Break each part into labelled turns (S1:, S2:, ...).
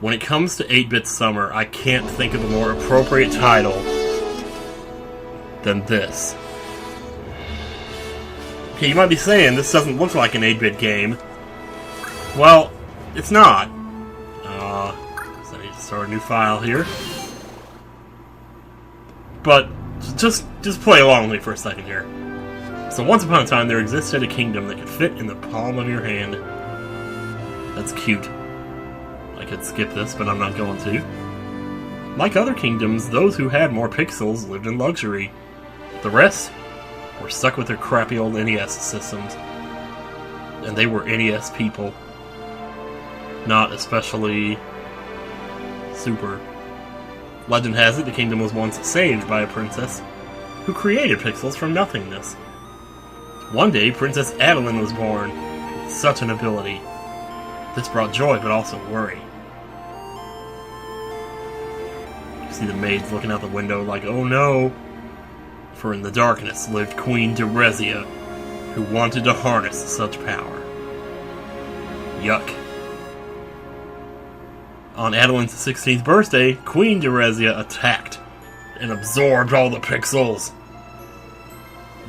S1: When it comes to 8-Bit Summer, I can't think of a more appropriate title than this. Okay, you might be saying this doesn't look like an 8-bit game. Well, it's not. So I need to start a new file here. But just play along with me for a second here. So once upon a time, there existed a kingdom that could fit in the palm of your hand. That's cute. I could skip this, but I'm not going to. Like other kingdoms, those who had more pixels lived in luxury. The rest were stuck with their crappy old NES systems. And they were NES people. Not especially super. Legend has it the kingdom was once saved by a princess who created pixels from nothingness. One day, Princess Adeline was born with such an ability. This brought joy, but also worry. You see the maids looking out the window like, oh no! For in the darkness lived Queen Derezia, who wanted to harness such power. Yuck. On Adeline's 16th birthday, Queen Derezia attacked and absorbed all the pixels.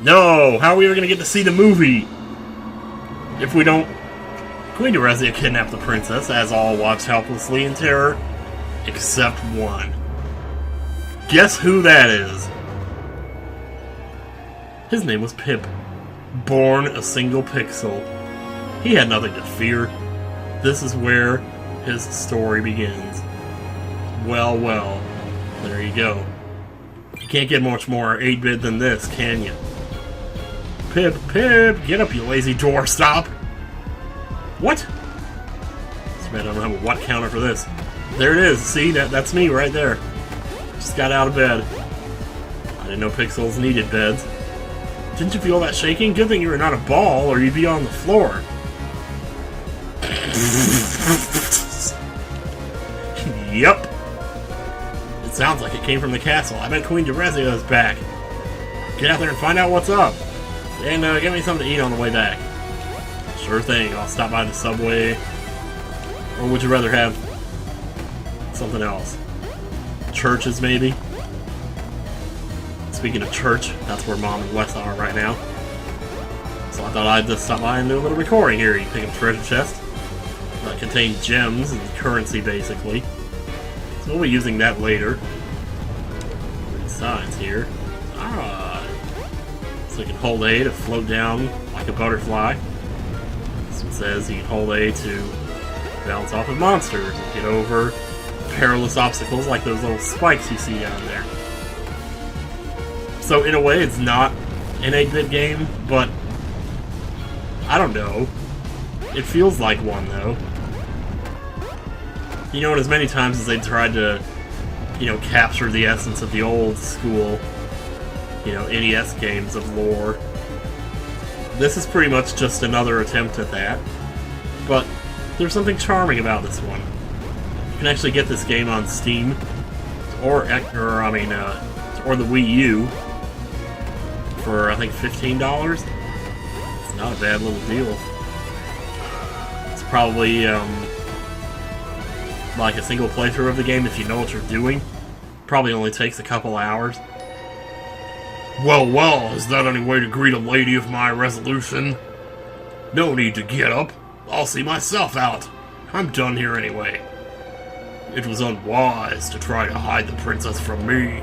S1: No! How are we ever going to get to see the movie? If we don't... Queen Derezia kidnapped the princess, as all watched helplessly in terror, except one. Guess who that is? His name was Pip. Born a single pixel. He had nothing to fear. This is where his story begins. Well, well. There you go. You can't get much more 8-bit than this, can you? Pip, Pip, get up, you lazy doorstop! What? Too bad I don't have a what counter for this. There it is, see? That's me right there. Just got out of bed. I didn't know pixels needed beds. Didn't you feel that shaking? Good thing you were not a ball, or you'd be on the floor. Yup. It sounds like it came from the castle. I bet Queen Derezia is back. Get out there and find out what's up. And get me something to eat on the way back. Sure thing, I'll stop by the subway. Or would you rather have something else? Churches, maybe? Speaking of church, that's where Mom and Wes are right now. So I thought I'd just stop by and do a little recording here. You pick up a treasure chest. That contains gems and currency, basically. So we'll be using that later. Signs here. Ah. So you can hold A to float down like a butterfly. This one says you can hold A to bounce off of monsters and get over perilous obstacles like those little spikes you see down there. So in a way, it's not an 8-bit game, but I don't know. It feels like one, though. You know, and as many times as they tried to, you know, capture the essence of the old school, you know, NES games of lore, this is pretty much just another attempt at that. But there's something charming about this one. You can actually get this game on Steam, or the Wii U, for I think $15. It's not a bad little deal. It's probably like a single playthrough of the game if you know what you're doing. Probably only takes a couple hours. Well, well, is that any way to greet a lady of my resolution? No need to get up. I'll see myself out. I'm done here anyway. It was unwise to try to hide the princess from me.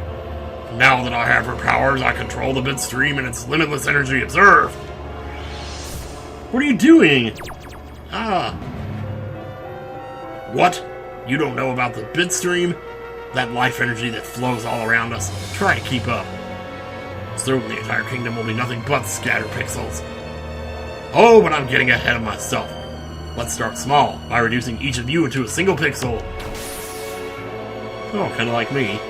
S1: Now that I have her powers, I control the bit stream and its limitless energy. Observe! What are you doing? Ah. What? You don't know about the bit stream? That life energy that flows all around us. Try to keep up. Soon the entire kingdom will be nothing but scattered pixels. Oh, but I'm getting ahead of myself. Let's start small, by reducing each of you into a single pixel. Oh, kinda like me.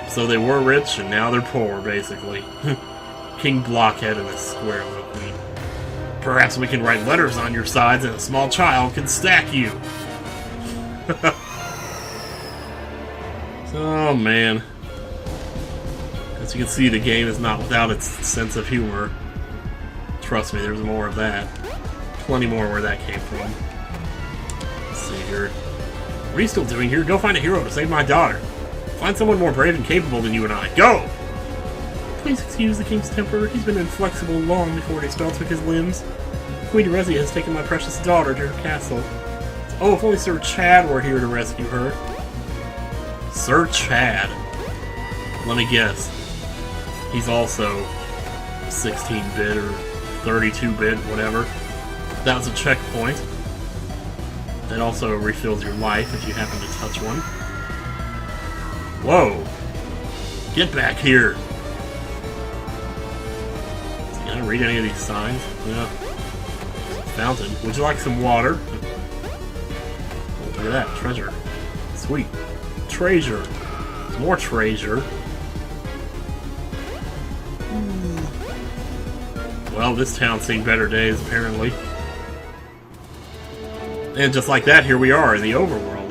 S1: So they were rich, and now they're poor, basically. King Blockhead and this square little queen. Perhaps we can write letters on your sides and a small child can stack you. Oh, man. As you can see, the game is not without its sense of humor. Trust me, there's more of that. Plenty more where that came from. Let's see. here. What are you still doing here? Go find a hero to save my daughter. Find someone more brave and capable than you and I. Go! Please excuse the king's temper. He's been inflexible long before his spell took his limbs. Queen Erezia has taken my precious daughter to her castle. Oh, if only Sir Chad were here to rescue her. Sir Chad. Let me guess. He's also 16-bit or 32-bit, whatever. That was a checkpoint. That also refills your life if you happen to touch one. Whoa! Get back here! Can I read any of these signs? Yeah. Fountain. Would you like some water? Oh, look at that. Treasure. Sweet. Treasure. More treasure. Well, this town's seen better days, apparently. And just like that, here we are in the Overworld.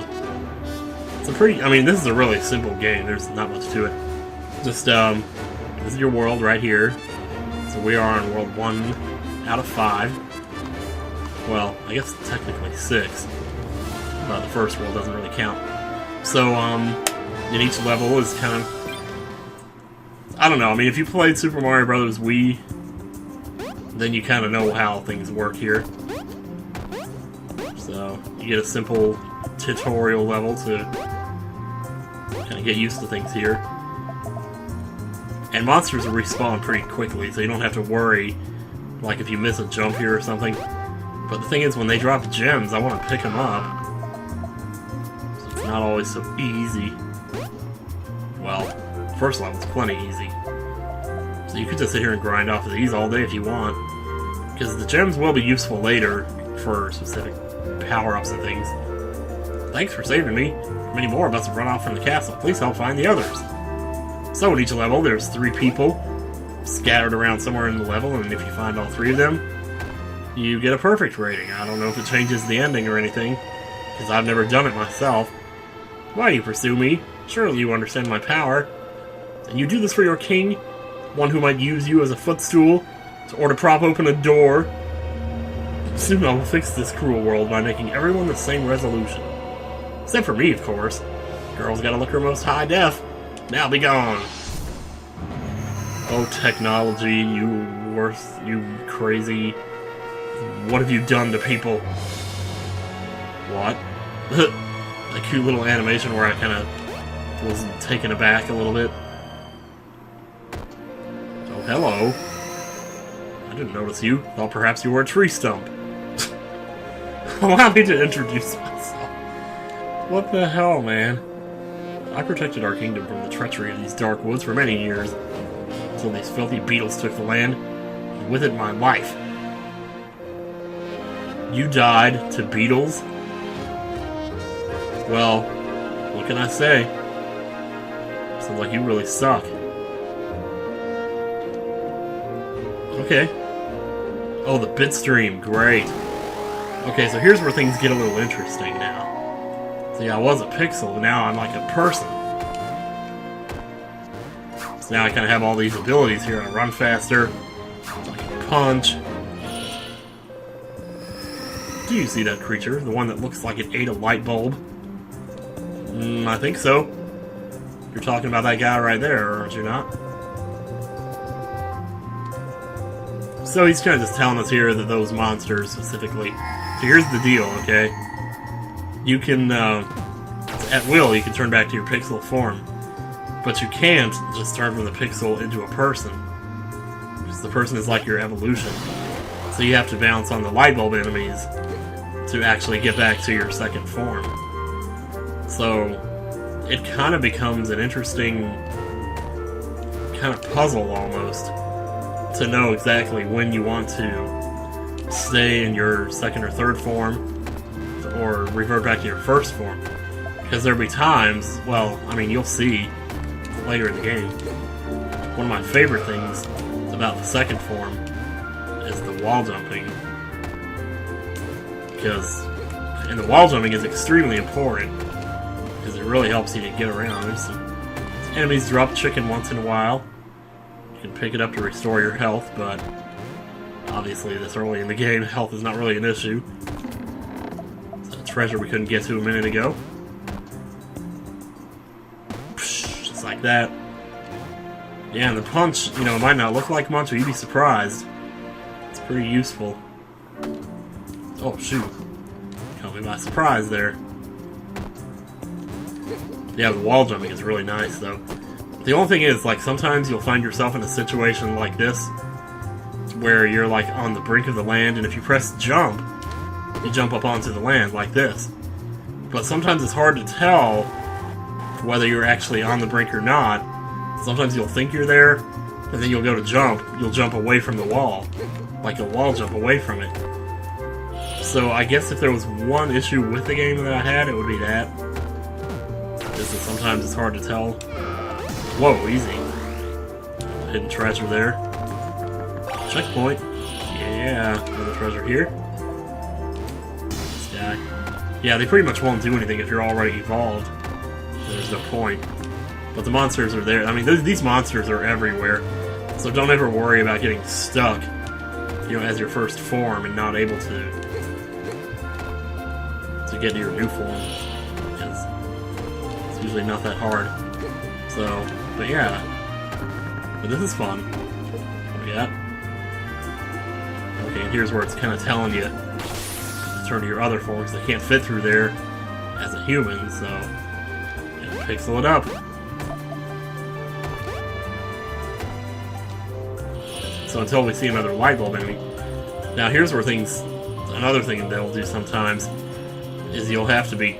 S1: It's a pretty... I mean, this is a really simple game. There's not much to it. Just, this is your world right here. So we are on World 1 out of 5. Well, I guess technically 6. But the first world doesn't really count. So, in each level is kind of... I don't know, I mean, if you played Super Mario Bros. Wii, then you kind of know how things work here. So, you get a simple tutorial level to kind of get used to things here. And monsters will respawn pretty quickly, so you don't have to worry, like, if you miss a jump here or something. But the thing is, when they drop gems, I want to pick them up. So it's not always so easy. Well, first level's plenty easy. So you could just sit here and grind off of these all day if you want. Because the gems will be useful later for specific power-ups and things. Thanks for saving me. Many more of us have run off from the castle. Please help find the others. So in each level, there's 3 people scattered around somewhere in the level, and if you find all 3 of them, you get a perfect rating. I don't know if it changes the ending or anything, because I've never done it myself. Why do you pursue me? Surely you understand my power. And you do this for your king? One who might use you as a footstool? Or to prop open a door? Soon I will fix this cruel world by making everyone the same resolution. Except for me, of course. Girl's gotta look her most high def. Now be gone! Oh, technology, you crazy... What have you done to people? What? A cute little animation where I kind of was taken aback a little bit. Oh, hello. I didn't notice you. Thought perhaps you were a tree stump. Allow me to introduce myself. What the hell, man? I protected our kingdom from the treachery of these dark woods for many years, until these filthy beetles took the land, and with it my life. You died to beetles? Well, what can I say? Sounds like you really suck. Okay. Oh, the bitstream, great. Okay, so here's where things get a little interesting now. See, I was a pixel, but now I'm like a person. So now I kind of have all these abilities here. I run faster, I can punch. Do you see that creature? The one that looks like it ate a light bulb? I think so. You're talking about that guy right there, aren't you not? So he's kind of just telling us here that those monsters specifically... So here's the deal, okay? You can, at will, you can turn back to your pixel form. But you can't just turn from the pixel into a person. Because the person is like your evolution. So you have to bounce on the light bulb enemies to actually get back to your second form. So it kind of becomes an interesting kind of puzzle almost to know exactly when you want to stay in your second or third form or revert back to your first form. Because there'll be times, well, I mean, you'll see later in the game. One of my favorite things about the second form is the wall jumping. And the wall jumping is extremely important because it really helps you to get around. There's some enemies drop chicken once in a while. You can pick it up to restore your health, but obviously this early in the game, health is not really an issue. So treasure we couldn't get to a minute ago. Just like that. Yeah, and the punch, you know, it might not look like much, but you'd be surprised. It's pretty useful. Oh, shoot. Caught me by surprise there. Yeah, the wall jumping is really nice, though. The only thing is, like, sometimes you'll find yourself in a situation like this, where you're, like, on the brink of the land, and if you press jump, you jump up onto the land, like this. But sometimes it's hard to tell whether you're actually on the brink or not. Sometimes you'll think you're there, and then you'll go to jump, you'll jump away from the wall. Like a wall jump away from it. So I guess if there was one issue with the game that I had, it would be that. Just that sometimes it's hard to tell. Whoa, easy. Hidden treasure there. Checkpoint. Yeah, another treasure here. This guy. Yeah, they pretty much won't do anything if you're already evolved. There's no point. But the monsters are there. I mean, these monsters are everywhere. So don't ever worry about getting stuck, you know, as your first form and not able to get to your new form. Because it's usually not that hard. So, but yeah. But this is fun. What we got? Okay, and here's where it's kind of telling you to turn to your other forms. They can't fit through there as a human, so yeah, pixel it up. So until we see another light bulb enemy. Now here's where another thing they'll do sometimes, is you'll have to be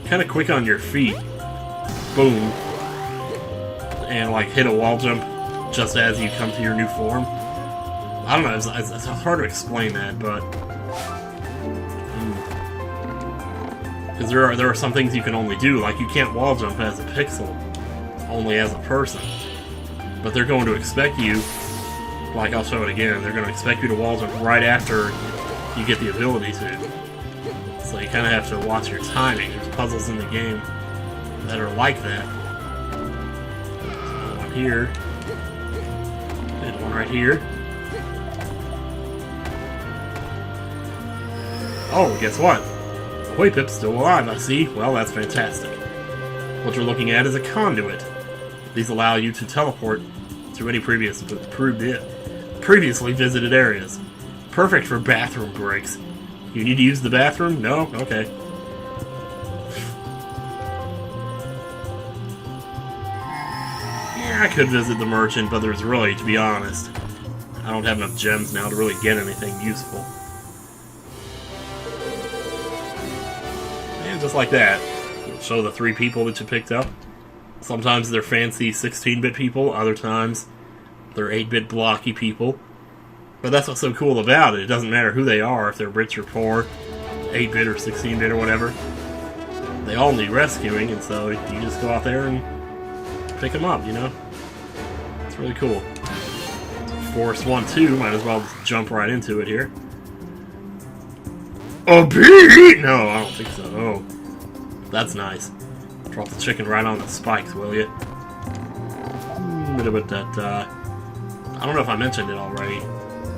S1: kind of quick on your feet. Boom. And like hit a wall jump just as you come to your new form. I don't know, it's hard to explain that, but... Because there are some things you can only do, like you can't wall jump as a pixel, only as a person. But they're going to expect you, like I'll show it again, they're going to expect you to wall jump right after you get the ability to. So you kind of have to watch your timing. There's puzzles in the game that are like that. There's one here. And one right here. Oh, guess what? Ahoy Pip's still alive, I see. Well, that's fantastic. What you're looking at is a conduit. These allow you to teleport to any previously visited areas. Perfect for bathroom breaks. You need to use the bathroom? No? Okay. Yeah, I could visit the merchant, but there's really, to be honest, I don't have enough gems now to really get anything useful. And just like that, it'll show the 3 people that you picked up. Sometimes they're fancy 16-bit people, other times they're 8-bit blocky people. But that's what's so cool about it. It doesn't matter who they are, if they're rich or poor, 8-bit or 16-bit or whatever. They all need rescuing, and so you just go out there and pick them up, you know? It's really cool. Forest 1, 2, might as well just jump right into it here. A bee! No, I don't think so. Oh, that's nice. Drop the chicken right on the spikes, will you? Bit about that, I don't know if I mentioned it already.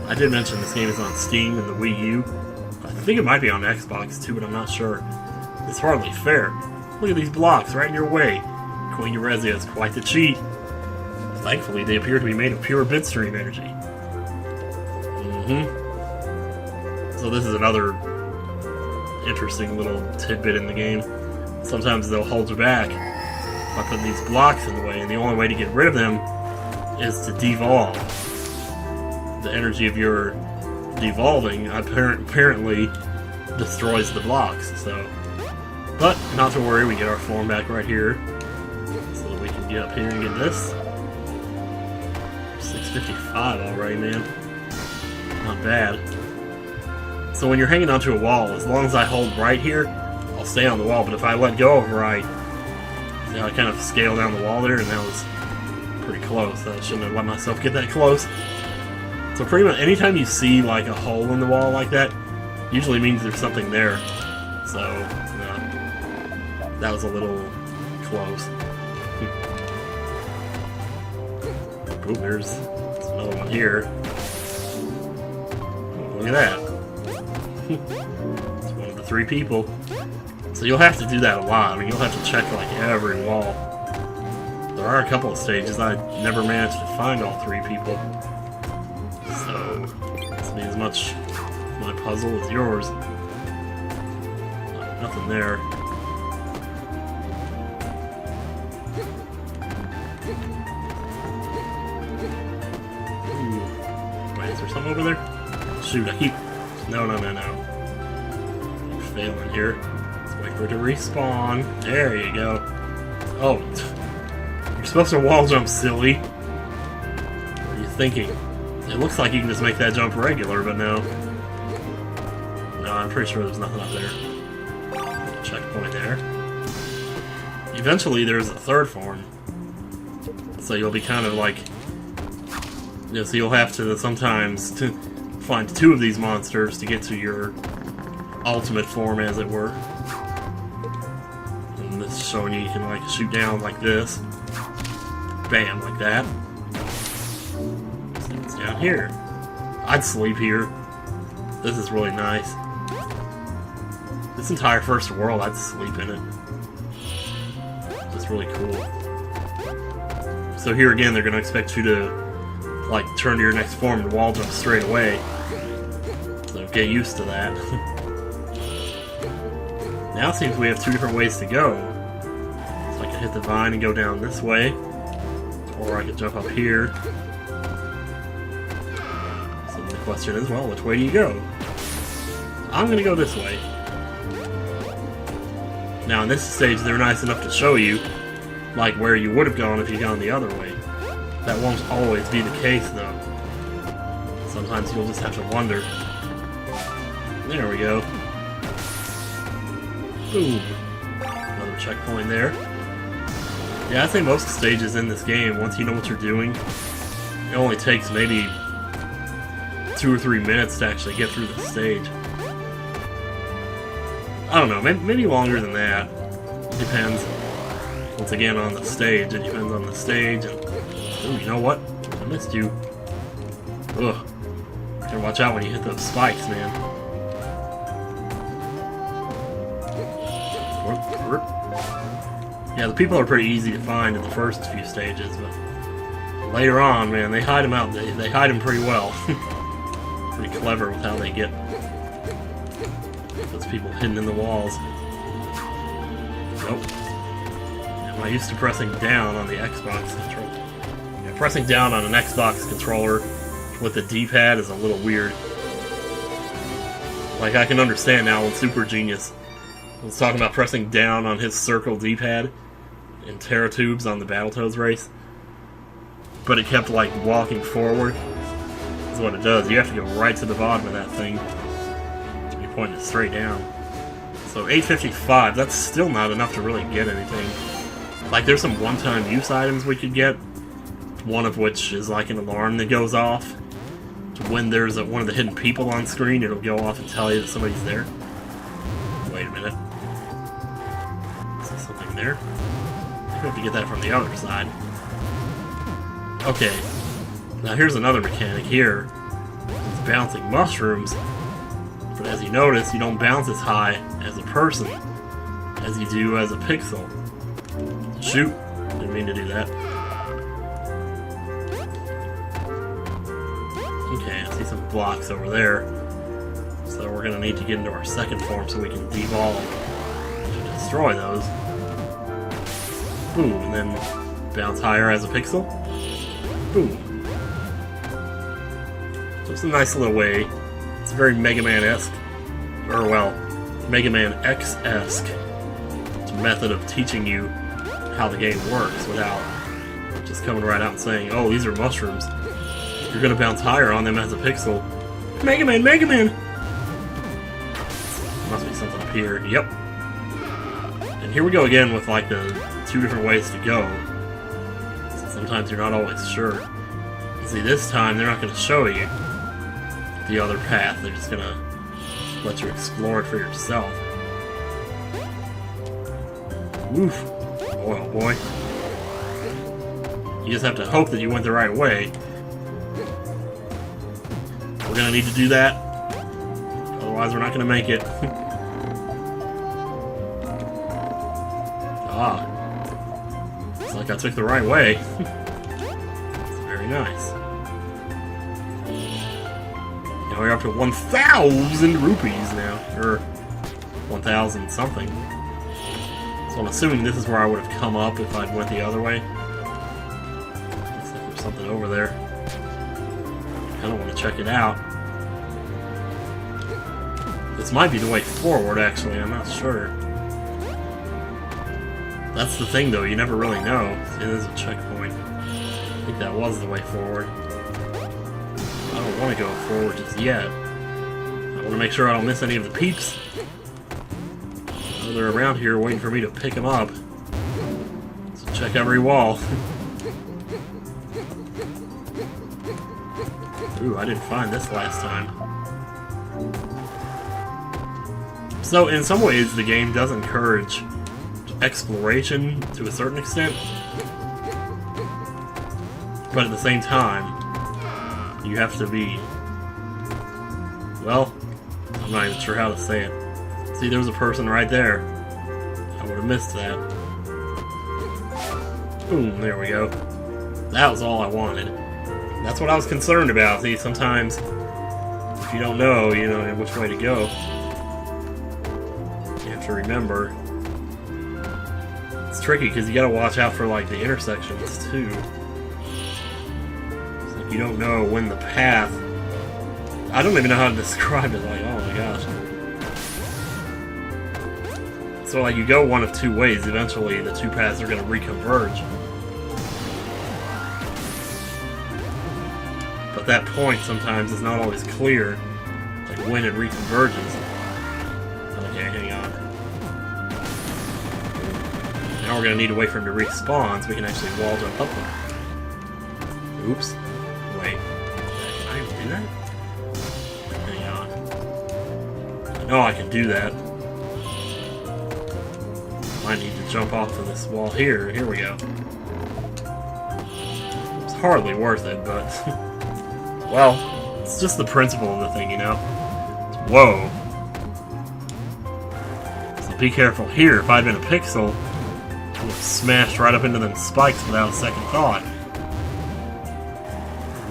S1: I did mention this game is on Steam and the Wii U. I think it might be on Xbox too, but I'm not sure. It's hardly fair. Look at these blocks right in your way. Queen Eurezia is quite the cheat. Thankfully, they appear to be made of pure bitstream energy. So this is another interesting little tidbit in the game. Sometimes they'll hold you back by putting these blocks in the way, and the only way to get rid of them is to devolve. The energy of your devolving apparently destroys the blocks, so... But, not to worry, we get our form back right here. So that we can get up here and get this. 655 already, man. Not bad. So when you're hanging onto a wall, as long as I hold right here, I'll stay on the wall, but if I let go of right, see how I kind of scale down the wall there, and that was pretty close. I shouldn't have let myself get that close. So pretty much anytime you see like a hole in the wall like that, usually means there's something there. So, yeah, that was a little close. Ooh, there's another one here. Oh, look at that. It's one of the 3 people. So you'll have to do that a lot. I mean, you'll have to check like every wall. There are a couple of stages I never managed to find all 3 people. So this will be as much my puzzle as yours. Nothing there. Ooh. Wait, is there something over there? Shoot, I keep... No. I'm failing here. Let's wait for it to respawn. There you go. Oh. You're supposed to wall jump, silly. What are you thinking? It looks like you can just make that jump regular, but no. No, I'm pretty sure there's nothing up there. Checkpoint there. Eventually there's a 3rd form. So you'll be kind of like... You know, so you'll have to sometimes find 2 of these monsters to get to your ultimate form, as it were. And this is showing you can like shoot down like this. Bam, like that. See what's down here. I'd sleep here. This is really nice. This entire first world, I'd sleep in it. It's really cool. So here again, they're going to expect you to like turn to your next form and wall jump straight away. So get used to that. Now it seems we have 2 different ways to go. So I can hit the vine and go down this way, or I can jump up here. So the question is, well, which way do you go? I'm going to go this way. Now in this stage, they're nice enough to show you like where you would have gone if you'd gone the other way. That won't always be the case, though. Sometimes you'll just have to wonder. There we go. Boom. Another checkpoint there. Yeah, I think most stages in this game, once you know what you're doing, it only takes maybe 2 or 3 minutes to actually get through the stage. I don't know, maybe longer than that. It depends. Once again, on the stage. It depends on the stage. And, ooh, you know what? I missed you. Ugh. Gotta watch out when you hit those spikes, man. Yeah, the people are pretty easy to find in the first few stages, but later on, man, they hide them out. They hide them pretty well. Pretty clever with how they get those people hidden in the walls. Nope. I'm used to pressing down on the Xbox controller. Yeah, pressing down on an Xbox controller with the D-pad is a little weird. Like, I can understand now when Super Genius was talking about pressing down on his circle D-pad in Terratubes on the Battletoads race. But it kept, like, walking forward. That's what it does. You have to go right to the bottom of that thing to be pointing straight down. So 855, that's still not enough to really get anything. Like, there's some one-time use items we could get. One of which is like an alarm that goes off. When there's one of the hidden people on screen, it'll go off and tell you that somebody's there. Wait a minute. Is there something there? I have to get that from the other side. Okay. Now here's another mechanic here. It's bouncing mushrooms. But as you notice, you don't bounce as high as a person as you do as a pixel. Shoot. Didn't mean to do that. Okay, I see some blocks over there. So we're going to need to get into our second form so we can devolve to destroy those. Boom, and then bounce higher as a pixel. Boom. So it's a nice little way. It's very Mega Man-esque. Or, well, Mega Man X-esque. It's a method of teaching you how the game works without just coming right out and saying, oh, these are mushrooms. You're gonna bounce higher on them as a pixel. Mega Man! Mega Man! Must be something up here. Yep. And here we go again with like the 2 different ways to go. So sometimes you're not always sure. See, this time they're not gonna show you the other path. They're just gonna let you explore it for yourself. Oof. Boy, oh boy. You just have to hope that you went the right way. We're gonna need to do that. Otherwise, we're not gonna make it. Ah. Looks like I took the right way. It's very nice. Now we're up to 1,000 rupees now. Or 1,000 something. So I'm assuming this is where I would have come up if I'd went the other way. Looks like there's something over there. I kinda wanna check it out. This might be the way forward, actually, I'm not sure. That's the thing, though, you never really know. It is a checkpoint. I think that was the way forward. I don't want to go forward just yet. I want to make sure I don't miss any of the peeps. They're around here waiting for me to pick them up. So check every wall. Ooh, I didn't find this last time. So, in some ways, the game does encourage exploration to a certain extent. But at the same time, you have to be... Well, I'm not even sure how to say it. See, there was a person right there. I would have missed that. Boom, there we go. That was all I wanted. That's what I was concerned about. See, sometimes, if you don't know, you know which way to go. You have to remember. It's tricky because you gotta watch out for like the intersections too. It's like you don't know when the path. I don't even know how to describe it. Like, oh my gosh. So like you go one of two ways. Eventually, the two paths are gonna reconverge. But that point sometimes is not always clear, like when it reconverges. Okay, hang on. Now we're gonna need to wait for him to respawn so we can actually wall jump up there. Oops. Wait. Can I do that? Hang on. I know I can do that. I need to jump off of this wall here. Here we go. It's hardly worth it, but... well, it's just the principle of the thing, you know? Whoa. So be careful here. If I'd been a pixel, I would have smashed right up into them spikes without a second thought. I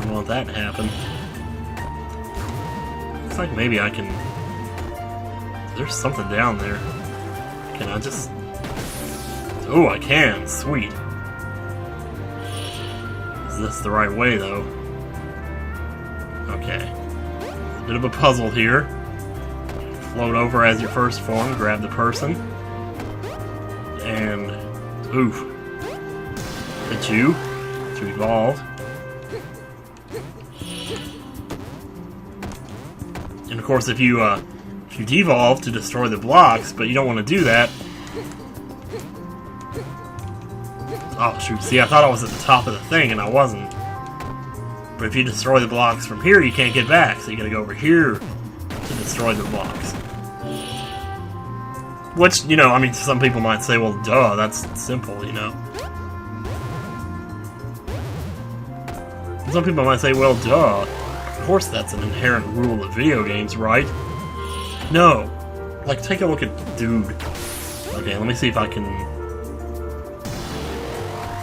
S1: don't want that to happen. Looks like maybe I can... There's something down there. Can I just... Oh, I can. Sweet. Is this the right way, though? Okay. A bit of a puzzle here. Float over as your first form, grab the person. And... oof. Hit you to evolve. And of course, if you devolve to destroy the blocks, but you don't want to do that... Oh, shoot. See, I thought I was at the top of the thing, and I wasn't. But if you destroy the blocks from here, you can't get back. So you gotta go over here to destroy the blocks. Which, you know, I mean, some people might say, well, duh, that's simple, you know. Some people might say, well, duh. Of course that's an inherent rule of video games, right? No. Like, take a look at Dude. Okay, let me see if I can...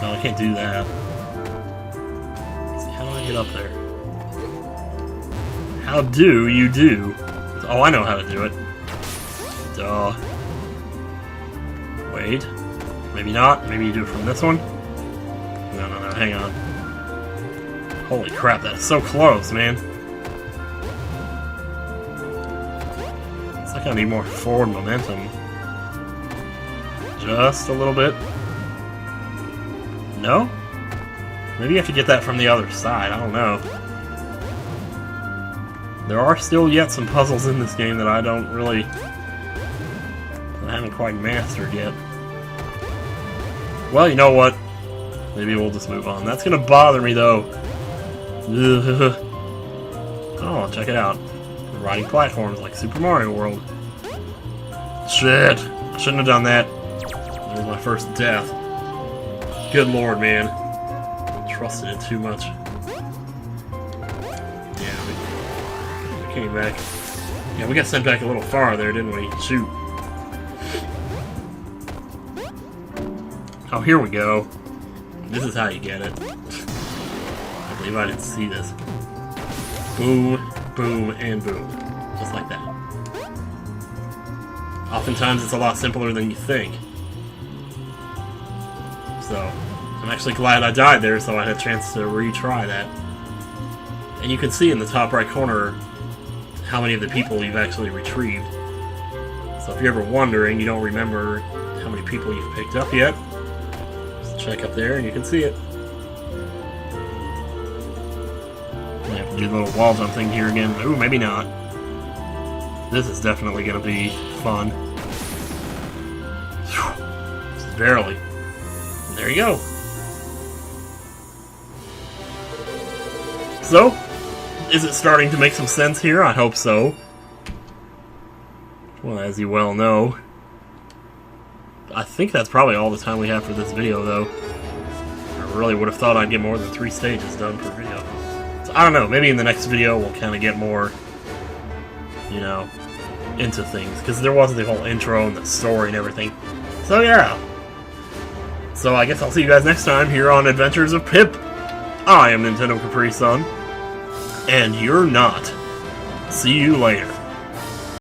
S1: No, I can't do that. Let's see, how do I get up there? How do you do? Oh, I know how to do it. Duh. Wait. Maybe not. Maybe you do it from this one? No, hang on. Holy crap, that's so close, man. It's like I need more forward momentum. Just a little bit. No? Maybe you have to get that from the other side, I don't know. There are still yet some puzzles in this game that I haven't quite mastered yet. Well, you know what? Maybe we'll just move on. That's gonna bother me, though. Oh, check it out. We're riding platforms like Super Mario World. Shit! I shouldn't have done that. That was my first death. Good lord, man. I trusted it too much. Yeah, we came back. Yeah, we got sent back a little far there, didn't we? Shoot. Oh, here we go. This is how you get it. I believe I didn't see this. Boom, boom, and boom. Just like that. Oftentimes it's a lot simpler than you think. So, I'm actually glad I died there so I had a chance to retry that. And you can see in the top right corner how many of the people you've actually retrieved. So if you're ever wondering, you don't remember how many people you've picked up yet, just check up there and you can see it. I have to do the little wall jump thing here again. Ooh, maybe not. This is definitely going to be fun. Just barely. And there you go. So, is it starting to make some sense here? I hope so. Well, as you well know. I think that's probably all the time we have for this video, though. I really would have thought I'd get more than 3 stages done per video. So, I don't know, maybe in the next video we'll kind of get more, you know, into things. Because there was the whole intro and the story and everything. So, yeah. So, I guess I'll see you guys next time here on Adventures of Pip. I am NintendoCapriSun. And you're not. See you later.